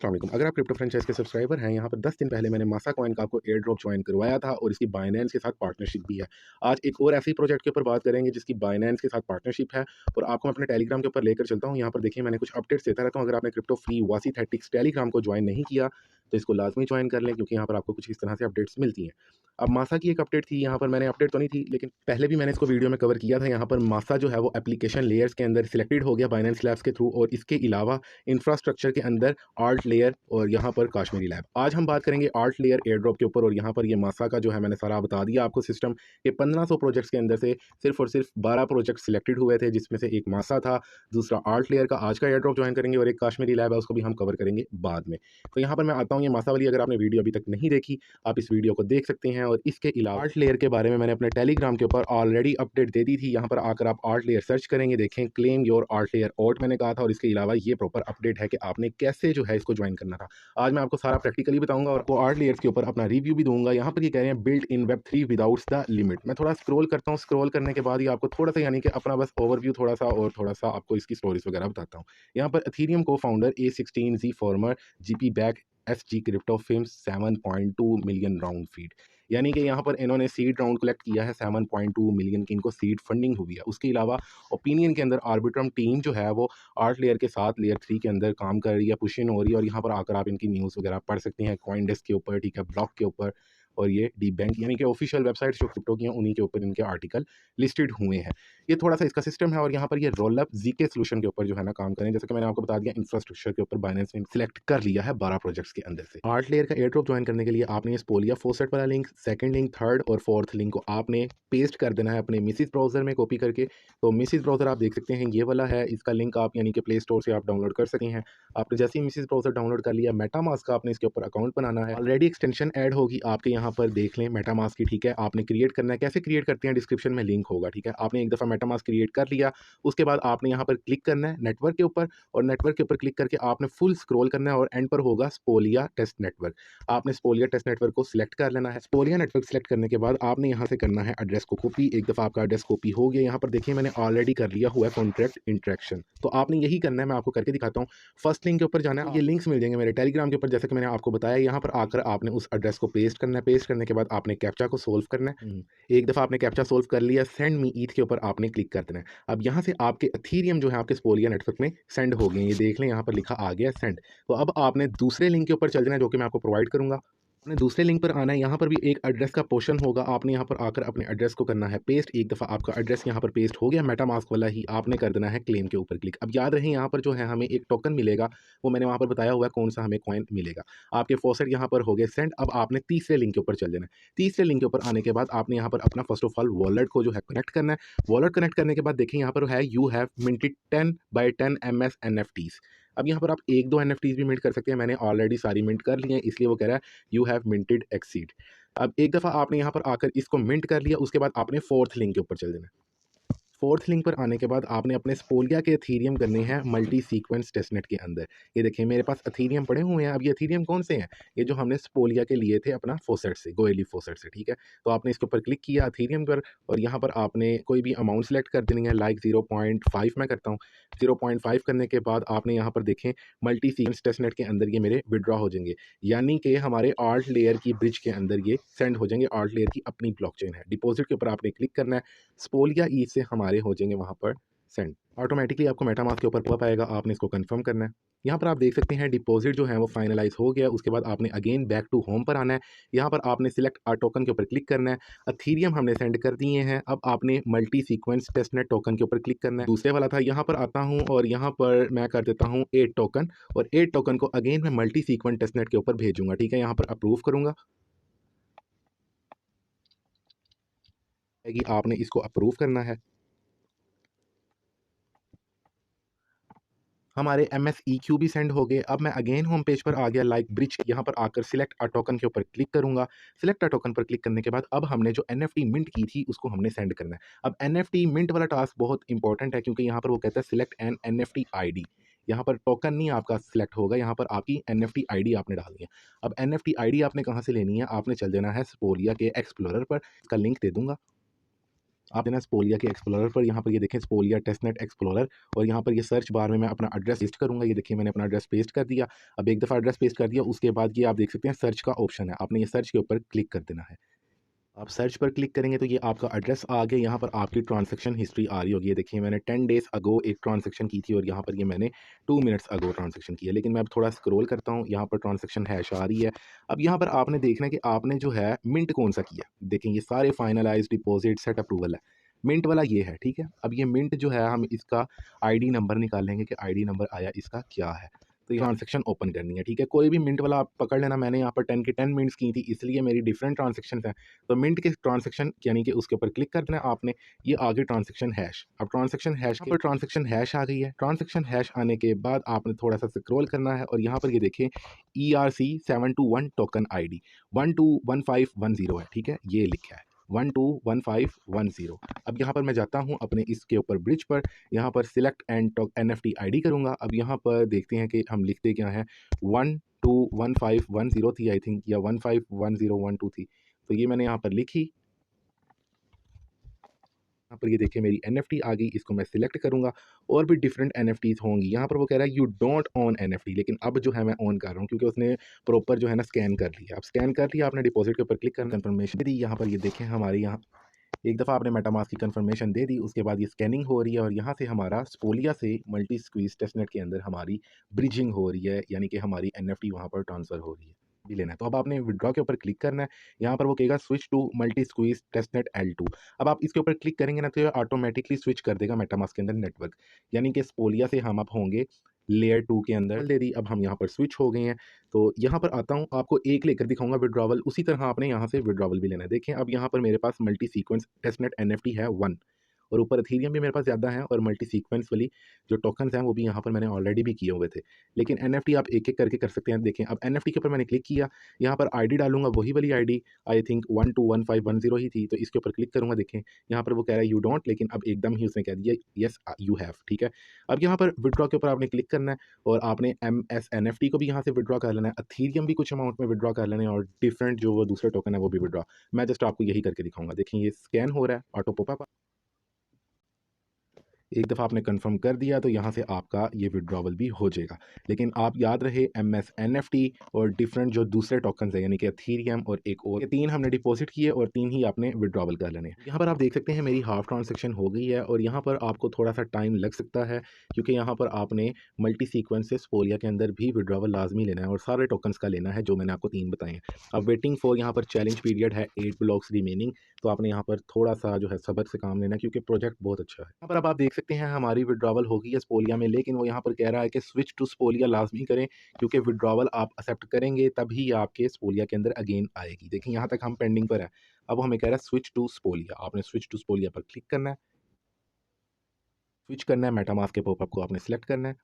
अस्सलाम वालेकुम। अगर आप क्रिप्टो फ्रेंचाइज के सब्सक्राइबर हैं, यहाँ पर 10 दिन पहले मैंने मासा कॉइन का आपको एयर ड्रॉप ज्वाइन करवाया था और इसकी बाइनेंस के साथ पार्टनरशिप भी है। आज एक और ऐसे ही प्रोजेक्ट के ऊपर बात करेंगे जिसकी बाइनेंस के साथ पार्टनरशिप है और आपको मैं अपने टेलीग्राम के ऊपर लेकर चलता हूँ। यहाँ पर देखिए मैंने कुछ अपडेट्स देता रहता हूँ। अगर आपने क्रिप्टो फ्री वासीथेटिक्स टेलीग्राम को ज्वाइन नहीं किया तो इसको लाजमी ज्वाइन कर लें, क्योंकि यहाँ पर आपको कुछ इस तरह से अपडेट्स मिलती हैं। अब मासा की एक अपडेट थी, यहाँ पर मैंने अपडेट तो नहीं थी लेकिन पहले भी मैंने इसको वीडियो में कवर किया था। यहाँ पर मासा जो है वो एप्लीकेशन लेयर्स के अंदर सिलेक्टेड हो गया बाइनेंस लैब्स के थ्रू, और इसके अलावा इंफ्रास्ट्रक्चर के अंदर आर्ट लेयर और यहाँ पर काश्मीरी लैब। आज हम बात करेंगे आर्ट लेयर एयर ड्रॉप के ऊपर, और यहाँ पर ये मासा का जो है मैंने सारा बता दिया आपको सिस्टम के 1500 प्रोजेक्ट्स के अंदर से सिर्फ और सिर्फ 12 प्रोजेक्ट सिलेक्टेड हुए थे, जिसमें से एक मासा था, दूसरा आर्ट लेयर का आज का एयर ड्रॉप ज्वाइन करेंगे और एक काश्मीरी लैब है उसको भी हम कवर करेंगे बाद में। तो यहाँ पर मैं आता हूँ, ये मासा वाली अगर आपने वीडियो अभी तक नहीं देखी आप इस वीडियो को देख सकते हैं। और इसके अलावा आर्ट लेयर के बारे में मैंने अपने टेलीग्राम के ऊपर ऑलरेडी अपडेट दे दी थी। यहाँ पर आकर आप आर्ट लेयर सर्च करेंगे, देखें claim your art layer out मैंने कहा था, और इसके अलावा ये प्रॉपर अपडेट है कि आपने कैसे जो है इसको ज्वाइन करना था। आज मैं आपको सारा प्रैक्टिकली बताऊंगा और आपको आर्ट लेयर्स के ऊपर अपना रिव्यू भी दूंगा। यहाँ पर ये कह रहे हैं build in web 3 without the limit. मैं थोड़ा स्क्रॉल करता हूँ, स्क्रॉल करने के बाद ही आपको थोड़ा सा यानी कि अपना बस ओवरव्यू थोड़ा सा आपको इसकी स्टोरीज वगैरह बताता हूँ। यहाँ पर एथेरियम को founder A16Z former GP back SG crypto firms 7.2 million round feed, यानी कि यहाँ पर इन्होंने सीड राउंड कलेक्ट किया है 7.2 मिलियन की, इनको सीड फंडिंग हुई है। उसके अलावा ओपिनियन के अंदर आर्बिट्रम टीम जो है वो आर्ट लेयर के साथ लेयर 3 के अंदर काम कर रही है, पुश इन हो रही है, और यहाँ पर आकर आप इनकी न्यूज़ वगैरह पढ़ सकते हैं कॉइन डेस्क के ऊपर, ठीक है, ब्लॉक के ऊपर, और ये डी बैंक यानी कि ऑफिशियल वेबसाइट जो क्रिप्टो की हैं उन्हीं के ऊपर इनके आर्टिकल लिस्टेड हुए हैं। ये थोड़ा सा इसका सिस्टम है, और यहाँ पर ये रोल अप जीके सोल्यूशन के ऊपर जो है ना काम करें, जैसे कि मैंने आपको बता दिया इंफ्रास्ट्रक्चर के ऊपर बाइनेंस ने सिलेक्ट कर लिया है 12 प्रोजेक्ट्स के अंदर से। आर्ट लेयर का एयर ड्रॉप ज्वाइन करने के लिए आपने स्पोलिया फोसेट वाला लिंक, सेकंड लिंक, थर्ड और फोर्थ लिंक को आपने पेस्ट कर देना है अपने मिसिस ब्राउजर में कॉपी करके। तो मिसिस ब्राउजर आप देख सकते हैं ये वाला है, इसका लिंक आप यानी कि प्ले स्टोर से आप डाउनलोड कर सकते हैं। आपने जैसे ही मिसिस ब्राउजर डाउनलोड कर लिया, मेटामास्क का आपने इसके ऊपर अकाउंट बनाना है। ऑलरेडी एक्सटेंशन ऐड होगी आपके यहाँ पर, देख लें मेटामास्क की, ठीक है। आपने क्रिएट करना है, कैसे क्रिएट करते हैं डिस्क्रिप्शन में लिंक होगा, ठीक है। आपने एक दफ़ा मेटामास्क क्रिएट कर लिया, उसके बाद आपने यहाँ पर क्लिक करना है नेटवर्क के ऊपर, और नेटवर्क के ऊपर क्लिक करके आपने फुल स्क्रॉल करना है और एंड पर होगा स्पोलिया टेस्ट नेटवर्क। आपने स्पोलिया टेस्ट नेटवर्क को सिलेक्ट कर लेना है। स्पोलिया नेटवर्क सिलेक्ट करने के बाद आपने यहाँ से करना है एड्रेस को कॉपी। एक दफ़ा आपका एड्रेस कॉपी हो गया, यहाँ पर देखिए मैंने ऑलरेडी कर लिया हुआ है कॉन्ट्रैक्ट इंट्रैक्शन। तो आपने यही करना है, मैं आपको करके दिखाता हूँ। फर्स्ट लिंक के ऊपर जाना है, ये लिंक्स मिल जाएंगे मेरे टेलीग्राम के ऊपर, जैसे कि मैंने आपको बताया। यहाँ पर आकर आपने उस एड्रेस को पेस्ट करना है, पेस्ट करने के बाद आपने कैप्चा को सोल्व करना है। एक दफ़ा आपने कैप्चा सोल्व कर लिया, सेंड मी ईथ के ऊपर आपने क्लिक कर देना है। अब यहाँ से आपके एथेरियम जो है आपके स्पोलिया नेटवर्क में सेंड हो गए, ये देख लें यहाँ पर लिखा आ गया सेंड। तो अब आपने दूसरे लिंक के ऊपर चल जाना है जो कि मैं आपको प्रोवाइड करूँगा। आपने दूसरे लिंक पर आना है, यहाँ पर भी एक एड्रेस का पोर्शन होगा, आपने यहाँ पर आकर अपने एड्रेस को करना है पेस्ट। एक दफ़ा आपका एड्रेस यहाँ पर पेस्ट हो गया, मेटामास्क वाला ही, आपने कर देना है क्लेम के ऊपर क्लिक। अब याद रहे यहाँ पर जो है हमें एक टोकन मिलेगा, वो मैंने वहाँ पर बताया हुआ है कौन सा हमें कॉइन मिलेगा। आपके फॉसेट यहाँ पर हो गए सेंड। अब आपने तीसरे लिंक के ऊपर चल जाना है। तीसरे लिंक के ऊपर आने के बाद आपने यहाँ पर अपना फर्स्ट ऑफ ऑल वॉलेट को जो है कनेक्ट करना है। वॉलेट कनेक्ट करने के बाद देखिए यहाँ पर है you have minted 10/10 MS NFTs। अब यहाँ पर आप एक दो NFTs भी मिंट कर सकते हैं, मैंने ऑलरेडी सारी मिंट कर ली हैं, इसलिए वो कह रहा है यू हैव मिंटेड एक्सीड। अब एक दफ़ा आपने यहाँ पर आकर इसको मिंट कर लिया, उसके बाद आपने फोर्थ लिंक के ऊपर चल देना है। फोर्थ लिंक पर आने के बाद आपने अपने स्पोलिया के एथेरियम करने हैं मल्टी सीक्वेंस टेस्टनेट के अंदर। ये देखिए मेरे पास एथेरियम पड़े हुए हैं। अब ये एथेरियम कौन से हैं? ये जो हमने स्पोलिया के लिए थे अपना फोसेट से, गोएली फोसेट से, ठीक है। तो आपने इसके ऊपर क्लिक किया एथेरियम पर, और यहाँ पर आपने कोई भी अमाउंट सेलेक्ट कर देनी है, लाइक 0.5 मैं करता हूँ। 0.5 करने के बाद आपने यहाँ पर देखें मल्टी सीक्वेंस टेस्टनेट के अंदर ये मेरे विड्रॉ हो जाएंगे, यानी कि हमारे आर्ट लेयर की ब्रिज के अंदर ये सेंड हो जाएंगे। आर्ट लेयर की अपनी ब्लॉकचेन है, डिपॉजिट के ऊपर आपने क्लिक करना है, स्पोलिया ई से हमारे हो जाएंगे वहाँ पर सेंड। ऑटोमेटिकली आपको मेटामास्क के ऊपर पॉप आएगा, आपने इसको कंफर्म करना है। यहाँ पर आप देख सकते हैं डिपॉजिट जो है वो फाइनलाइज हो गया। उसके बाद आपने अगेन बैक टू होम पर आना है, यहाँ पर आपने सिलेक्ट आ टोकन के ऊपर क्लिक करना है। एथेरियम हमने सेंड कर दिए हैं, अब आपने मल्टी सीक्वेंस टेस्टनेट टोकन के ऊपर क्लिक करना है। दूसरे वाला था, यहाँ पर आता हूँ और यहाँ पर मैं कर देता हूँ 8 टोकन, और 8 टोकन को अगेन मैं मल्टी सीक्वेंस टेस्टनेट के ऊपर भेजूंगा, ठीक है। यहाँ पर अप्रूव करूंगा, आपने इसको अप्रूव करना है। हमारे MSEQ भी सेंड हो गए। अब मैं अगेन होम पेज पर आ गया, लाइक ब्रिज, यहाँ पर आकर सिलेक्ट अ टोकन के ऊपर क्लिक करूंगा। सिलेक्ट अ टोकन पर क्लिक करने के बाद अब हमने जो NFT मिंट की थी उसको हमने सेंड करना है। अब NFT मिंट वाला टास्क बहुत इंपॉर्टेंट है, क्योंकि यहाँ पर वो कहता है सिलेक्ट एन NFT ID। यहाँ पर टोकन नहीं आपका सिलेक्ट होगा, यहाँ पर आपकी NFT ID आपने डालनी है। अब NFT ID आपने कहाँ से लेनी है? आपने चल देना है स्पोलिया के एक्सप्लोरर पर, इसका लिंक दे दूंगा। आप देना स्पोलिया के एक्सप्लोरर पर, यहाँ पर ये देखें स्पोलिया टेस्टनेट एक्सप्लोरर, और यहाँ पर ये सर्च बार में मैं अपना एड्रेस पेस्ट करूँगा। ये देखिए मैंने अपना एड्रेस पेस्ट कर दिया। अब एक दफ़ा एड्रेस पेस्ट कर दिया, उसके बाद ये आप देख सकते हैं सर्च का ऑप्शन है, आपने ये सर्च के ऊपर क्लिक कर देना है। आप सर्च पर क्लिक करेंगे तो ये आपका एड्रेस आ गया, यहाँ पर आपकी ट्रांजैक्शन हिस्ट्री आ रही होगी। ये देखिए मैंने 10 डेज़ अगो एक ट्रांजैक्शन की थी और यहाँ पर ये मैंने 2 मिनट्स अगो ट्रांजैक्शन की है। लेकिन मैं अब थोड़ा स्क्रॉल करता हूँ, यहाँ पर ट्रांजैक्शन हैश आ रही है। अब यहाँ पर आपने देखना है कि आपने जो है मिंट कौन-सा किया। देखें ये सारे फाइनलाइज़, डिपॉज़िट, सेट अप्रूवल है। मिंट वाला ये है, ठीक है? अब ये मिंट जो है हम इसका आईडी नंबर निकालेंगे कि आईडी नंबर आया इसका क्या है। तो ये ट्रांजैक्शन ओपन करनी है, ठीक है? कोई भी मिंट वाला आप पकड़ लेना, मैंने यहाँ पर 10 की 10 मिंट्स की थी, इसलिए मेरी डिफरेंट ट्रांजैक्शंस हैं। तो मिंट के ट्रांजैक्शन यानी कि उसके ऊपर क्लिक करना है आपने, ये आगे ट्रांजैक्शन हैश। अब ट्रांजैक्शन हैश के ऊपर ट्रांजैक्शन हैश आ गई है। ट्रांजैक्शन हैश आने के बाद आपने थोड़ा-सा स्क्रॉल करना है और यहाँ पर ये देखें ERC 721 टोकन आईडी 121510 है, ठीक है? ये लिखा है 121510। अब यहाँ पर मैं जाता हूँ अपने इसके ऊपर ब्रिज पर, यहाँ पर सिलेक्ट एंड NFT आईडी करूँगा। अब यहाँ पर देखते हैं कि हम लिखते क्या हैं, 121510 थी आई थिंक, या 151012 थी। तो ये मैंने यहाँ पर लिखी। यहाँ पर ये देखिए मेरी NFT आ गई, इसको मैं सिलेक्ट करूँगा। और भी डिफरेंट NFTs होंगी। यहाँ पर वो कह रहा है यू डोंट ओन NFT, लेकिन अब जो है मैं ऑन कर रहा हूँ क्योंकि उसने प्रॉपर जो है ना स्कैन कर लिया। अब स्कैन कर लिया आपने, डिपॉजिट के ऊपर क्लिक करना, कंफर्मेशन दी। यहाँ पर ये देखें हमारे यहाँ एक दफ़ा आपने मेटामास्क की कंफर्मेशन दे दी, उसके बाद ये स्कैनिंग हो रही है और यहाँ से हमारा स्पोलिया से मल्टी स्क्वीज टेस्टनेट के अंदर हमारी ब्रिजिंग हो रही है, यानी कि हमारी NFT वहाँ पर ट्रांसफ़र हो रही है। भी लेना है तो अब आपने विड्रॉ के ऊपर क्लिक करना है। यहाँ पर वो कहेगा switch to multi squeeze testnet L2। अब आप इसके ऊपर क्लिक करेंगे ना तो ये ऑटोमेटिकली स्विच कर देगा मेटामास्क के अंदर नेटवर्क, यानी कि स्पोलिया से हम आप होंगे लेयर 2 के अंदर। दे दी, अब हम यहाँ पर स्विच हो गए हैं। तो यहाँ पर आता हूँ, आपको एक लेकर दिखाऊंगा विड्रॉवल, उसी तरह आपने यहाँ से विड्रॉवल भी लेना है। देखें अब यहाँ पर मेरे पास मल्टी सीक्वेंस टेस्टनेट NFT है 1, और ऊपर एथीरियम भी मेरे पास ज़्यादा है, और मल्टी सीक्वेंस वाली जो टोकन्स हैं वो भी यहाँ पर मैंने ऑलरेडी भी किए हुए थे। लेकिन NFT आप एक एक करके कर सकते हैं। देखें अब NFT के ऊपर मैंने क्लिक किया, यहाँ पर आईडी डालूंगा, वही वाली आईडी आई थिंक 121510 ही थी, तो इसके ऊपर क्लिक करूंगा। देखें यहाँ पर वो कह रहा है यू डोंट, लेकिन अब एकदम ही उसने कह दिया यस यू हैव, ठीक है? अब यहाँ पर विड्रॉ के ऊपर आपने क्लिक करना है और आपने MSNFT को भी यहाँ से विड्रॉ कर लेना है, एथीरियम भी कुछ अमाउंट में विड्रॉ कर लेना है, और डिफरेंट जो वो दूसरे टोकन है वो भी विड्रॉ। मैं जस्ट आपको यही करके दिखाऊंगा। देखें ये स्कैन हो रहा है, ऑटो पॉपअप। एक दफ़ा आपने कंफर्म कर दिया तो यहाँ से आपका ये विड्रॉवल भी हो जाएगा। लेकिन आप याद रहे MSNFT और डिफरेंट जो दूसरे टोकन्स हैं, यानी कि एथीरियम और एक और, ये 3 हमने डिपॉजिट किए और 3 ही आपने विड्रॉवल कर लेने हैं। यहाँ पर आप देख सकते हैं मेरी हाफ ट्रांजैक्शन हो गई है, और यहाँ पर आपको थोड़ा सा टाइम लग सकता है क्योंकि यहाँ पर आपने मल्टी सीक्वेंस से स्पोलिया के अंदर भी विड्रॉवल लाजमी लेना है और सारे टोकन्स का लेना है जो मैंने आपको 3 बताए हैं। अब वेटिंग फॉर, यहाँ पर चैलेंज पीरियड है 8 ब्लॉक्स रिमेनिंग, तो आपने यहाँ पर थोड़ा सा जो है सब्र से काम लेना है क्योंकि प्रोजेक्ट बहुत अच्छा है। यहाँ पर अब आप देख सकते हैं हमारी विड्रॉवल हो गई है स्पोलिया में, लेकिन वो यहाँ पर कह रहा है कि स्विच टू स्पोलिया लाजमी करें क्योंकि विड्रॉवल आप एक्सेप्ट करेंगे तभी आपके स्पोलिया के अंदर अगेन आएगी। देखें यहाँ तक हम पेंडिंग पर है, अब हमें कह रहा है स्विच टू स्पोलिया। आपने स्विच टू स्पोलिया पर क्लिक करना है, स्विच करना है, मेटामास्क के पॉपअप को आपने सेलेक्ट करना है।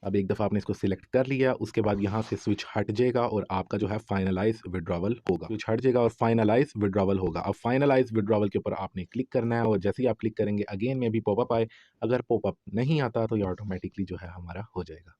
अब एक दफ़ा आपने इसको सिलेक्ट कर लिया, उसके बाद यहाँ से स्विच हट जाएगा और आपका जो है फाइनलाइज विड्रॉवल होगा। स्विच हट जाएगा और फाइनलाइज विड्रॉवल होगा। अब फाइनलाइज विड्रॉवल के ऊपर आपने क्लिक करना है और जैसे ही आप क्लिक करेंगे अगेन में भी पॉपअप आए, अगर पॉपअप नहीं आता तो ये ऑटोमेटिकली जो है हमारा हो जाएगा।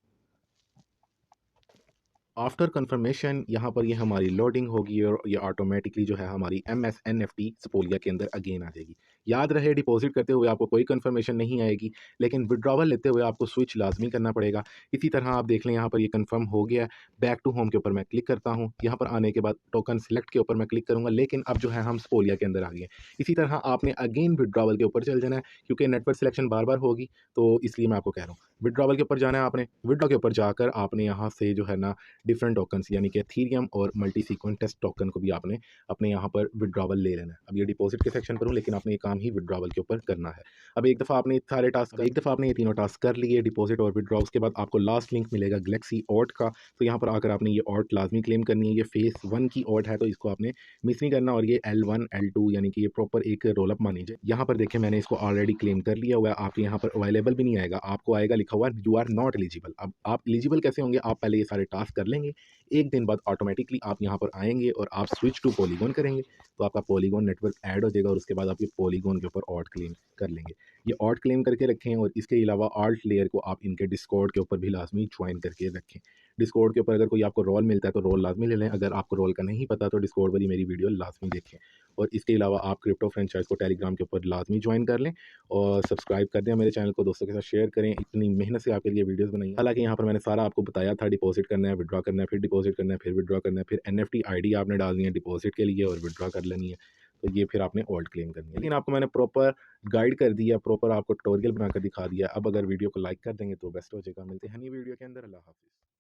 आफ्टर कंफर्मेशन यहाँ पर ये हमारी लोडिंग होगी और ये ऑटोमेटिकली जो है हमारी MSNFT स्पोलिया के अंदर अगेन आ जाएगी। याद रहे डिपॉजिट करते हुए आपको कोई कंफर्मेशन नहीं आएगी, लेकिन विड्रॉवल लेते हुए आपको स्विच लाजमी करना पड़ेगा। इसी तरह आप देख लें यहाँ पर ये कंफर्म हो गया। बैक टू होम के ऊपर मैं क्लिक करता हूँ, यहाँ पर आने के बाद टोकन सिलेक्ट के ऊपर मैं क्लिक करूँगा, लेकिन अब जो है हम स्पोलिया के अंदर आ गए। इसी तरह आपने अगेन विड्रॉवल के ऊपर चल जाना है क्योंकि नेटवर्क सिलेक्शन बार बार होगी, तो इसलिए मैं आपको कह रहा हूँ विड्रॉवल के ऊपर जाना है। आपने विड्रॉ के ऊपर जाकर आपने यहाँ से जो है ना डिफरेंट टोकन्स यानी कि एथीरियम और मल्टी सीक्वेंस टेस्ट टोकन को भी आपने अपने यहाँ पर विड्रॉवल ले लेना है। अब ये डिपॉजिट के सेक्शन पर हूँ, लेकिन आपने ये काम ही विड्रॉवल के ऊपर करना है। अब एक दफ़ा आपने सारे टास्क, एक दफ़ा आपने ये तीनों टास्क कर लिए, डिपॉजिट और विड्रॉ, उसके बाद आपको लास्ट लिंक मिलेगा गैलेक्सी ऑट का। तो यहाँ पर आकर आपने ये ऑट लाजमी क्लेम करनी है। ये फेस 1 की ऑट है तो इसको आपने मिस नहीं करना, और ये L1 L2 यानी कि ये प्रॉपर एक रोलअप मानी जाए। यहाँ पर देखें मैंने इसको ऑलरेडी क्लेम कर लिया हुआ है। आपके यहाँ पर अवेलेबल भी नहीं आएगा, आपको आएगा लिखा हुआ यू आर नॉट एलिजिबल। अब आप एलिजिबल कैसे होंगे, आप पहले ये सारे टास्क कर लेंगे, एक दिन बाद ऑटोमेटिकली आप यहाँ पर आएंगे और आप स्विच टू पॉलीगॉन करेंगे तो आपका पॉलीगॉन नेटवर्क ऐड हो जाएगा, और उसके बाद आप ये पॉलीगॉन के ऊपर ऑट क्लेम कर लेंगे। ये ऑट क्लेम करके रखें, और इसके अलावा आल्ट लेयर को आप इनके डिस्कॉर्ड के ऊपर भी लाजमी ज्वाइन करके रखें। डिस्कॉर्ड के ऊपर अगर कोई आपको रोल मिलता है तो रोल लाज़मी ले लें। अगर आपको रोल का नहीं पता तो डिस्कॉर्ड वाली मेरी वीडियो लाज़मी देखें। और इसके अलावा आप क्रिप्टो फ्रेंचाइज़ को टेलीग्राम के ऊपर लाज़मी जॉइन कर लें और सब्सक्राइब कर दें मेरे चैनल को, दोस्तों के साथ शेयर करें। इतनी मेहनत से आपके लिए वीडियोज़ बनाई हैं। हालाँकि यहाँ पर मैंने सारा आपको बताया था, डिपॉज़िट करना है, विथड्रॉ करना है, फिर डिपॉज़िट करना है, फिर विथड्रॉ करना है, फिर एनएफटी आईडी आपने डालनी है डिपॉज़िट के लिए और विथड्रॉ कर लेनी है। तो ये फिर आपने ओल्ड क्लेम करनी है। लेकिन आपको मैंने प्रॉपर गाइड कर दिया, प्रॉपर आपको ट्यूटोरियल बनाकर दिखा दिया। अब अगर वीडियो को लाइक कर देंगे तो बेस्ट हो जाएगा। मिलते हैं नई वीडियो के अंदर। अल्लाह हाफ़िज़।